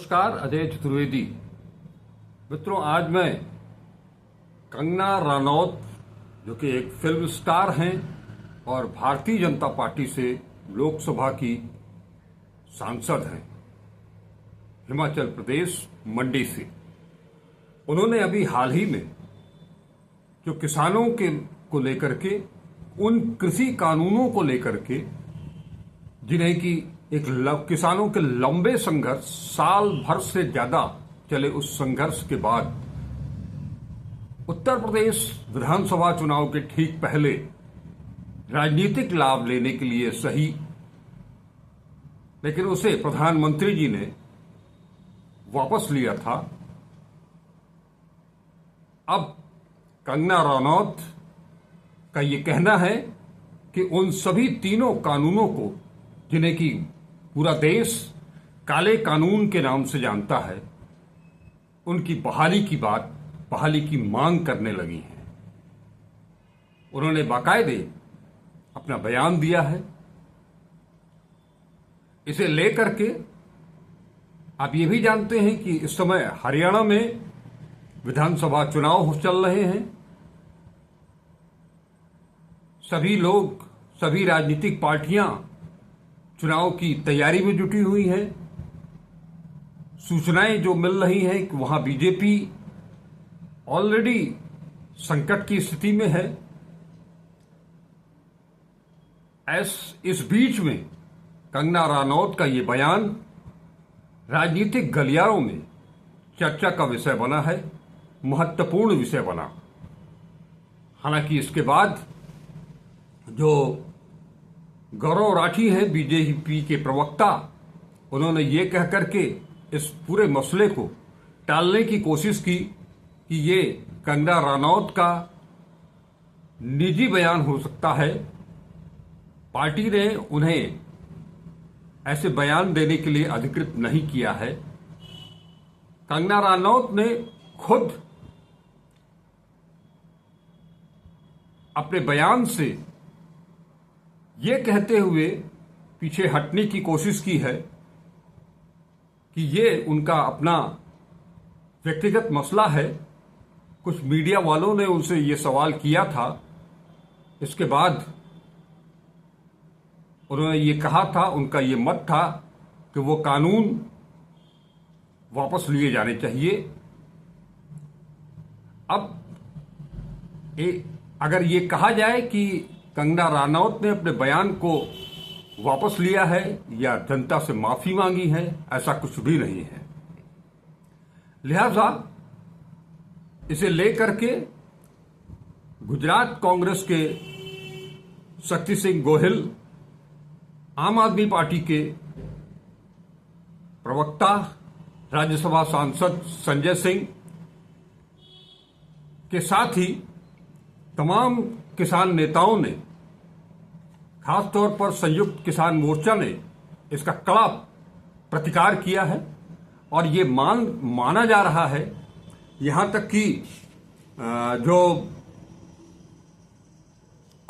नमस्कार, अजय चतुर्वेदी। मित्रों, आज मैं कंगना रनौत, जो कि एक फिल्म स्टार हैं और भारतीय जनता पार्टी से लोकसभा की सांसद हैं, हिमाचल प्रदेश मंडी से। उन्होंने अभी हाल ही में जो किसानों के को लेकर के, उन कृषि कानूनों को लेकर के, जिन्हें कि किसानों के लंबे संघर्ष, साल भर से ज्यादा चले उस संघर्ष के बाद उत्तर प्रदेश विधानसभा चुनाव के ठीक पहले राजनीतिक लाभ लेने के लिए सही, लेकिन उसे प्रधानमंत्री जी ने वापस लिया था। अब कंगना रनौत का ये कहना है कि उन सभी तीनों कानूनों को, जिन्हें कि पूरा देश काले कानून के नाम से जानता है, उनकी बहाली की मांग करने लगी है। उन्होंने बाकायदे अपना बयान दिया है। इसे लेकर के आप ये भी जानते हैं कि इस समय हरियाणा में विधानसभा चुनाव चल रहे हैं। सभी लोग, सभी राजनीतिक पार्टियां चुनाव की तैयारी में जुटी हुई हैं। सूचनाएं जो मिल रही हैं कि वहां बीजेपी ऑलरेडी संकट की स्थिति में है। इस बीच में कंगना रनौत का ये बयान राजनीतिक गलियारों में चर्चा का विषय बना है, महत्वपूर्ण विषय बना। हालांकि इसके बाद जो गौरव राठी हैं, बीजेपी के प्रवक्ता, उन्होंने ये कह करके इस पूरे मसले को टालने की कोशिश की कि ये कंगना रनौत का निजी बयान हो सकता है। पार्टी ने उन्हें ऐसे बयान देने के लिए अधिकृत नहीं किया है। कंगना रनौत ने खुद अपने बयान से ये कहते हुए पीछे हटने की कोशिश की है कि ये उनका अपना व्यक्तिगत मसला है। कुछ मीडिया वालों ने उनसे ये सवाल किया था। इसके बाद उन्होंने ये कहा था, उनका ये मत था कि वो कानून वापस लिए जाने चाहिए। अब अगर ये कहा जाए कि कंगना रनौत ने अपने बयान को वापस लिया है या जनता से माफी मांगी है, ऐसा कुछ भी नहीं है। लिहाजा इसे लेकर के गुजरात कांग्रेस के शक्ति सिंह गोहिल, आम आदमी पार्टी के प्रवक्ता, राज्यसभा सांसद संजय सिंह के साथ ही तमाम किसान नेताओं ने, खासतौर पर संयुक्त किसान मोर्चा ने इसका कड़ा प्रतिकार किया है। और ये माना जा रहा है, यहां तक कि जो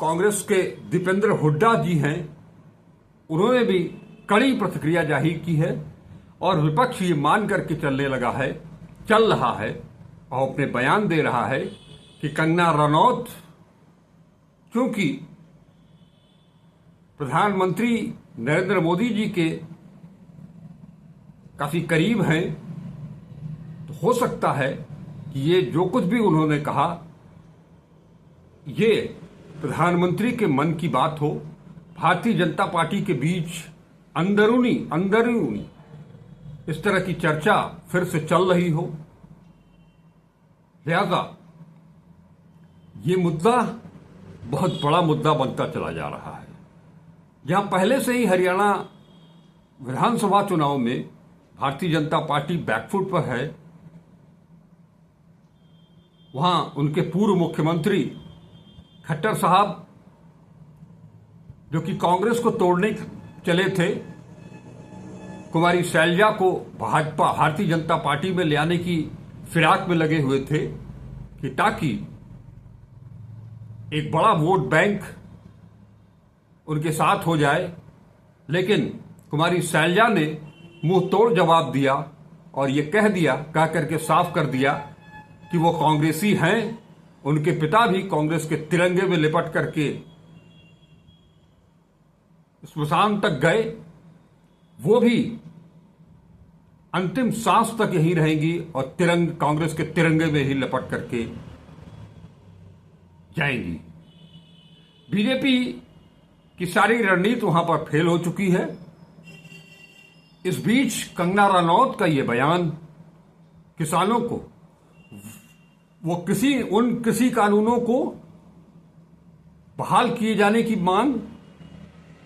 कांग्रेस के दीपेंद्र हुड्डा जी हैं, उन्होंने भी कड़ी प्रतिक्रिया जाहिर की है और विपक्ष ये मान करके चल रहा है और अपने बयान दे रहा है कि कंगना रनौत क्योंकि प्रधानमंत्री नरेंद्र मोदी जी के काफी करीब हैं, तो हो सकता है कि ये जो कुछ भी उन्होंने कहा, ये प्रधानमंत्री के मन की बात हो। भारतीय जनता पार्टी के बीच अंदरूनी इस तरह की चर्चा फिर से चल रही हो। लिहाजा ये मुद्दा बहुत बड़ा मुद्दा बनता चला जा रहा है। जहां पहले से ही हरियाणा विधानसभा चुनाव में भारतीय जनता पार्टी बैकफुट पर है, वहां उनके पूर्व मुख्यमंत्री खट्टर साहब, जो कि कांग्रेस को तोड़ने चले थे, कुमारी शैलजा को भारतीय जनता पार्टी में ले आने की फिराक में लगे हुए थे कि ताकि एक बड़ा वोट बैंक उनके साथ हो जाए। लेकिन कुमारी शैलजा ने मुंह तोड़ जवाब दिया और ये कह करके साफ कर दिया कि वो कांग्रेसी हैं। उनके पिता भी कांग्रेस के तिरंगे में लिपट करके स्मशान तक गए, वो भी अंतिम सांस तक यहीं रहेंगी और कांग्रेस के तिरंगे में ही लिपट करके जाएंगी। बीजेपी की सारी रणनीति वहां पर फेल हो चुकी है। इस बीच कंगना रनौत का यह बयान किसानों को वो किसी कानूनों को बहाल किए जाने की मांग,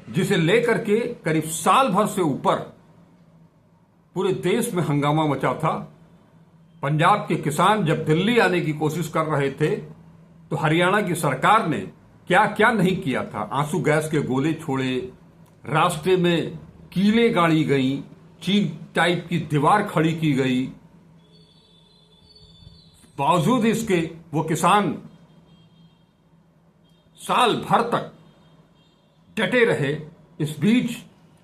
जिसे लेकर के करीब साल भर से ऊपर पूरे देश में हंगामा मचा था। पंजाब के किसान जब दिल्ली आने की कोशिश कर रहे थे तो हरियाणा की सरकार ने क्या क्या नहीं किया था। आंसू गैस के गोले छोड़े, रास्ते में कीलें गाड़ी गई, चीन टाइप की दीवार खड़ी की गई। बावजूद इसके वो किसान साल भर तक डटे रहे। इस बीच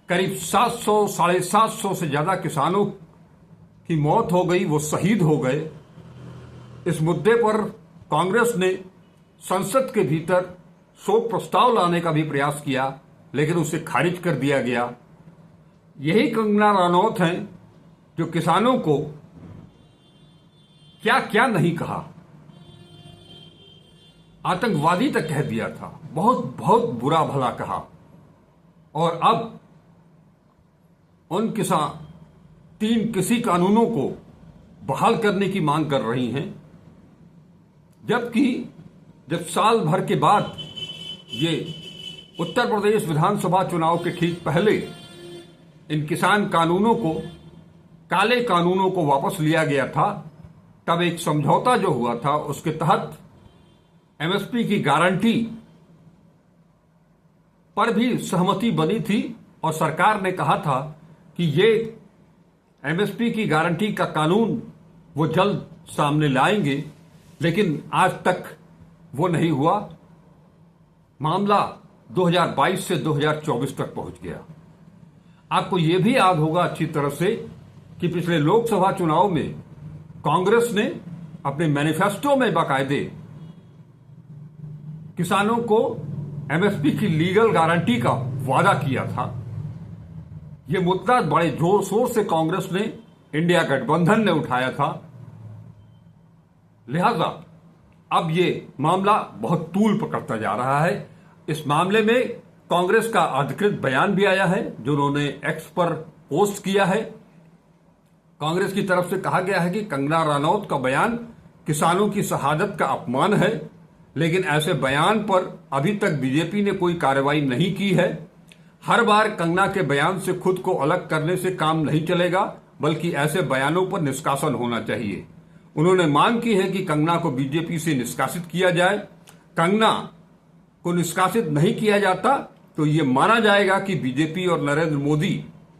करीब 700-750 से ज्यादा किसानों की मौत हो गई, वो शहीद हो गए। इस मुद्दे पर कांग्रेस ने संसद के भीतर शोक प्रस्ताव लाने का भी प्रयास किया, लेकिन उसे खारिज कर दिया गया। यही कंगना रनौत हैं जो किसानों को क्या क्या नहीं कहा, आतंकवादी तक कह दिया था, बहुत बहुत बुरा भला कहा। और अब उन तीन कृषि कानूनों को बहाल करने की मांग कर रही हैं, जबकि जब साल भर के बाद ये उत्तर प्रदेश विधानसभा चुनाव के ठीक पहले इन किसान कानूनों को, काले कानूनों को वापस लिया गया था, तब एक समझौता जो हुआ था उसके तहत एमएसपी की गारंटी पर भी सहमति बनी थी और सरकार ने कहा था कि ये एमएसपी की गारंटी का कानून वो जल्द सामने लाएंगे, लेकिन आज तक वो नहीं हुआ। मामला 2022 से 2024 तक पहुंच गया। आपको ये भी याद होगा अच्छी तरह से कि पिछले लोकसभा चुनाव में कांग्रेस ने अपने मैनिफेस्टो में बाकायदे किसानों को एमएसपी की लीगल गारंटी का वादा किया था। यह मुद्दा बड़े जोर शोर से कांग्रेस ने, इंडिया गठबंधन ने उठाया था। लिहाजा अब ये मामला बहुत तूल पकड़ता जा रहा है। इस मामले में कांग्रेस का अधिकृत बयान भी आया है जो उन्होंने एक्स पर पोस्ट किया है। कांग्रेस की तरफ से कहा गया है कि कंगना रनौत का बयान किसानों की शहादत का अपमान है, लेकिन ऐसे बयान पर अभी तक बीजेपी ने कोई कार्रवाई नहीं की है। हर बार कंगना के बयान से खुद को अलग करने से काम नहीं चलेगा, बल्कि ऐसे बयानों पर निष्कासन होना चाहिए। उन्होंने मांग की है कि कंगना को बीजेपी से निष्कासित किया जाए। कंगना को निष्कासित नहीं किया जाता तो ये माना जाएगा कि बीजेपी और नरेंद्र मोदी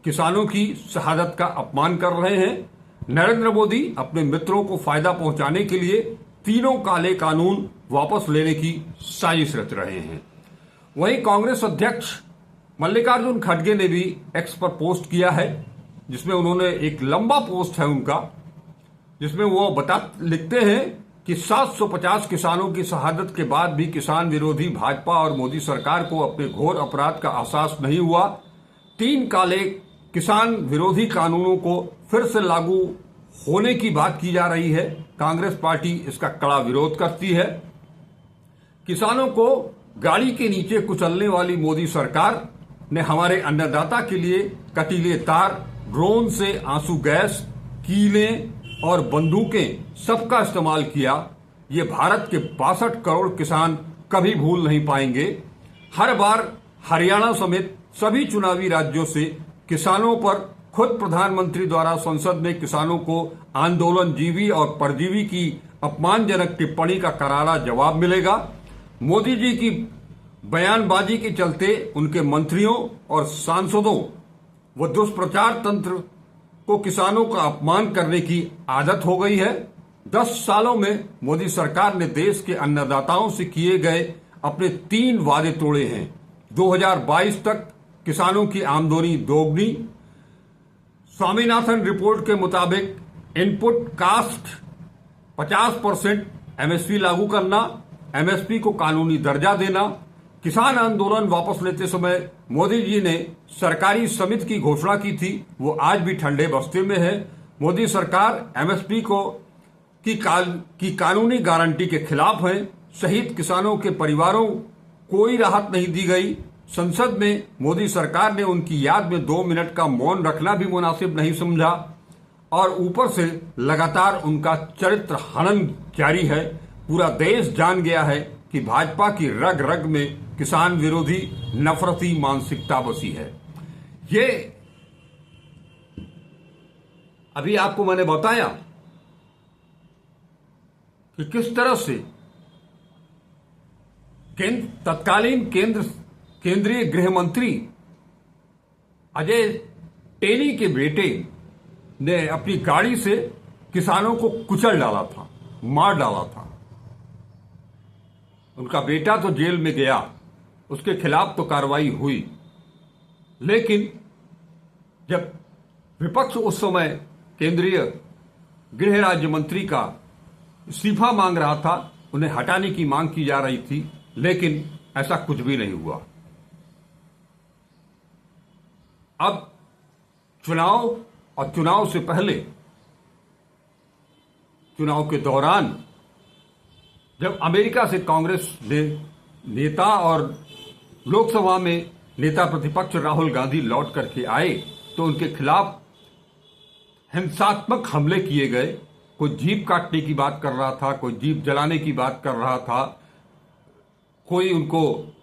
किसानों की शहादत का अपमान कर रहे हैं। नरेंद्र मोदी अपने मित्रों को फायदा पहुंचाने के लिए तीनों काले कानून वापस लेने की साजिश रच रहे हैं। वहीं कांग्रेस अध्यक्ष मल्लिकार्जुन खड़गे ने भी एक्स पर पोस्ट किया है, जिसमें उन्होंने एक लंबा पोस्ट है उनका, जिसमें वो लिखते हैं कि 750 किसानों की शहादत के बाद भी किसान विरोधी भाजपा और मोदी सरकार को अपने घोर अपराध का एहसास नहीं हुआ। 3 काले किसान विरोधी कानूनों को फिर से लागू होने की बात की जा रही है। कांग्रेस पार्टी इसका कड़ा विरोध करती है। किसानों को गाड़ी के नीचे कुचलने वाली मोदी सरकार ने हमारे अन्नदाता के लिए कटीले तार, ड्रोन से आंसू गैस, कीलें और बंदूकें सबका इस्तेमाल किया। ये भारत के 62 करोड़ किसान कभी भूल नहीं पाएंगे। हर बार हरियाणा समेत सभी चुनावी राज्यों से किसानों पर खुद प्रधानमंत्री द्वारा संसद में किसानों को आंदोलनजीवी और परजीवी की अपमानजनक टिप्पणी का करारा जवाब मिलेगा। मोदी जी की बयानबाजी के चलते उनके मंत्रियों और सांसदों व दुष्प्रचार तंत्र को किसानों का अपमान करने की आदत हो गई है। 10 सालों में मोदी सरकार ने देश के अन्नदाताओं से किए गए अपने 3 वादे तोड़े हैं। 2022 तक किसानों की आमदनी दोगुनी, स्वामीनाथन रिपोर्ट के मुताबिक इनपुट कास्ट 50% एमएसपी लागू करना, एमएसपी को कानूनी दर्जा देना, किसान आंदोलन वापस लेते समय मोदी जी ने सरकारी समिति की घोषणा की थी, वो आज भी ठंडे बस्ते में है। मोदी सरकार एमएसपी की कानूनी गारंटी के खिलाफ है। शहीद किसानों के परिवारों कोई राहत नहीं दी गई। संसद में मोदी सरकार ने उनकी याद में 2 मिनट का मौन रखना भी मुनासिब नहीं समझा और ऊपर से लगातार उनका चरित्र हनन जारी है। पूरा देश जान गया है कि भाजपा की रग रग में किसान विरोधी नफरती मानसिकता बसी है। ये अभी आपको मैंने बताया कि किस तरह से तत्कालीन केंद्रीय गृह मंत्री अजय टेनी के बेटे ने अपनी गाड़ी से किसानों को कुचल डाला था, मार डाला था। उनका बेटा तो जेल में गया, उसके खिलाफ तो कार्रवाई हुई, लेकिन जब विपक्ष उस समय केंद्रीय गृह राज्य मंत्री का इस्तीफा मांग रहा था, उन्हें हटाने की मांग की जा रही थी, लेकिन ऐसा कुछ भी नहीं हुआ। अब चुनाव और चुनाव से पहले, चुनाव के दौरान जब अमेरिका से कांग्रेस नेता और लोकसभा में नेता प्रतिपक्ष राहुल गांधी लौट करके आए तो उनके खिलाफ हिंसात्मक हमले किए गए। कोई जीप काटने की बात कर रहा था, कोई जीप जलाने की बात कर रहा था, कोई उनको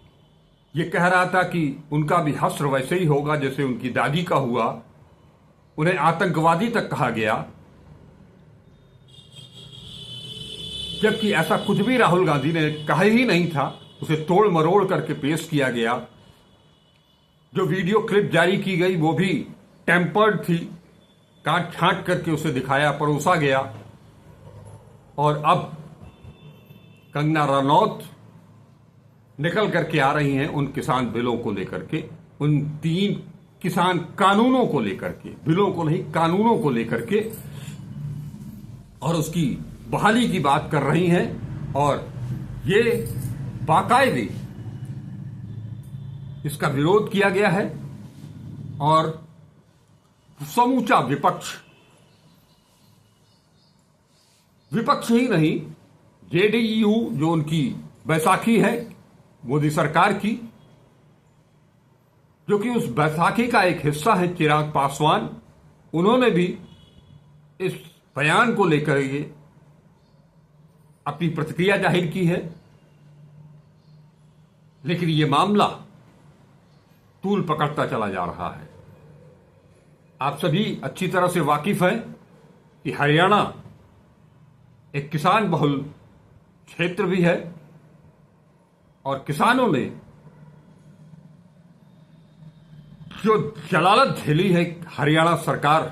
ये कह रहा था कि उनका भी हश्र वैसे ही होगा जैसे उनकी दादी का हुआ। उन्हें आतंकवादी तक कहा गया, जबकि ऐसा कुछ भी राहुल गांधी ने कहा ही नहीं था। उसे तोड़ मरोड़ करके पेश किया गया। जो वीडियो क्लिप जारी की गई वो भी टेम्पर्ड थी, काट छांट करके उसे दिखाया, परोसा गया। और अब कंगना रनौत निकल करके आ रही हैं उन किसान बिलों को लेकर के, उन 3 किसान कानूनों को लेकर के, बिलों को नहीं कानूनों को लेकर के, और उसकी बहाली की बात कर रही हैं। और ये बाकायदे इसका विरोध किया गया है और समूचा विपक्ष ही नहीं, जेडीयू जो उनकी बैसाखी है मोदी सरकार की, जो कि उस बैसाखी का एक हिस्सा है चिराग पासवान, उन्होंने भी इस बयान को लेकर ये अपनी प्रतिक्रिया जाहिर की है। लेकिन ये मामला तूल पकड़ता चला जा रहा है। आप सभी अच्छी तरह से वाकिफ हैं कि हरियाणा एक किसान बहुल क्षेत्र भी है और किसानों ने जो जलालत झेली है हरियाणा सरकार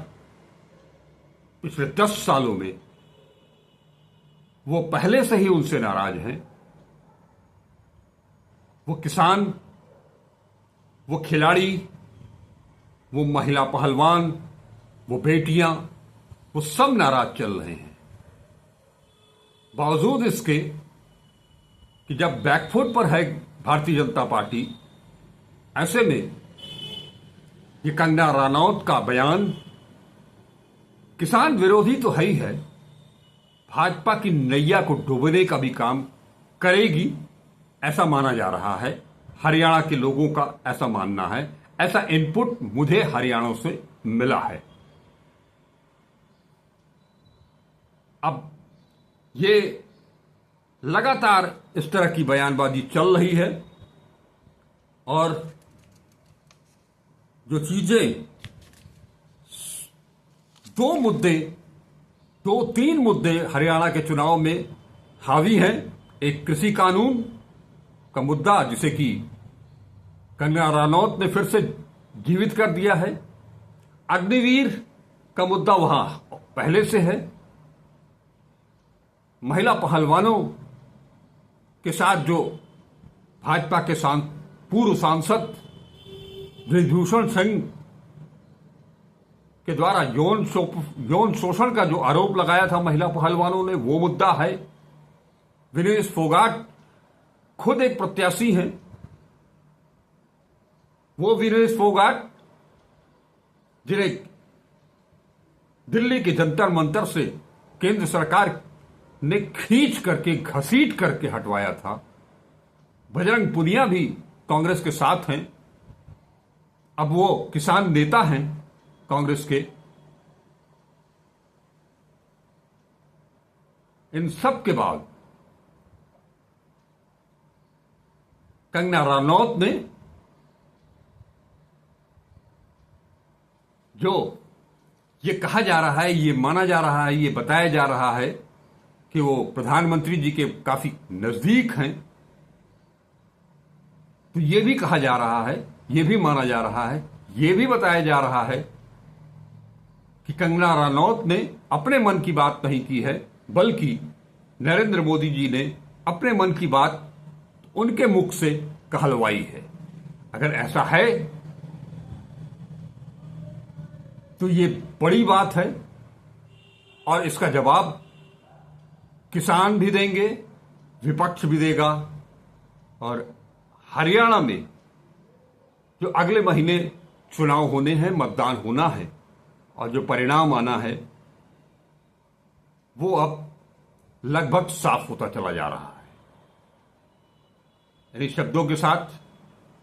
पिछले 10 सालों में, वो पहले से ही उनसे नाराज हैं। वो किसान, वो खिलाड़ी, वो महिला पहलवान, वो बेटियां, वो सब नाराज चल रहे हैं। बावजूद इसके कि जब बैकफुट पर है भारतीय जनता पार्टी, ऐसे में ये कंगना रनौत का बयान किसान विरोधी तो है ही है, भाजपा की नैया को डुबोने का भी काम करेगी, ऐसा माना जा रहा है। हरियाणा के लोगों का ऐसा मानना है, ऐसा इनपुट मुझे हरियाणा से मिला है। अब ये लगातार इस तरह की बयानबाजी चल रही है और जो चीजें 2-3 मुद्दे हरियाणा के चुनाव में हावी हैं। एक कृषि कानून का मुद्दा जिसे कि कंगना रनौत ने फिर से जीवित कर दिया है। अग्निवीर का मुद्दा वहां पहले से है। महिला पहलवानों के साथ जो भाजपा के पूर्व सांसद बृजभूषण सिंह के द्वारा यौन शोषण का जो आरोप लगाया था महिला पहलवानों ने, वो मुद्दा है। विनेश फोगाट खुद एक प्रत्याशी हैं। वो विनेश फोगाट जिन्हें दिल्ली के जंतर मंतर से केंद्र सरकार ने खींच करके, घसीट करके हटवाया था। बजरंग पुनिया भी कांग्रेस के साथ हैं। अब वो किसान नेता हैं कांग्रेस के। इन सब के बाद कंगना रनौत ने जो ये कहा जा रहा है, ये माना जा रहा है, ये बताया जा रहा है कि वो प्रधानमंत्री जी के काफी नजदीक हैं, तो ये भी कहा जा रहा है, ये भी माना जा रहा है, ये भी बताया जा रहा है कि कंगना रनौत ने अपने मन की बात नहीं की है, बल्कि नरेंद्र मोदी जी ने अपने मन की बात उनके मुख से कहलवाई है। अगर ऐसा है तो ये बड़ी बात है और इसका जवाब किसान भी देंगे, विपक्ष भी देगा। और हरियाणा में जो अगले महीने चुनाव होने हैं, मतदान होना है, और जो परिणाम आना है वो अब लगभग साफ होता चला जा रहा है। इन शब्दों के साथ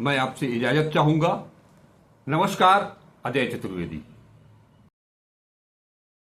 मैं आपसे इजाजत चाहूंगा। नमस्कार। अजय चतुर्वेदी।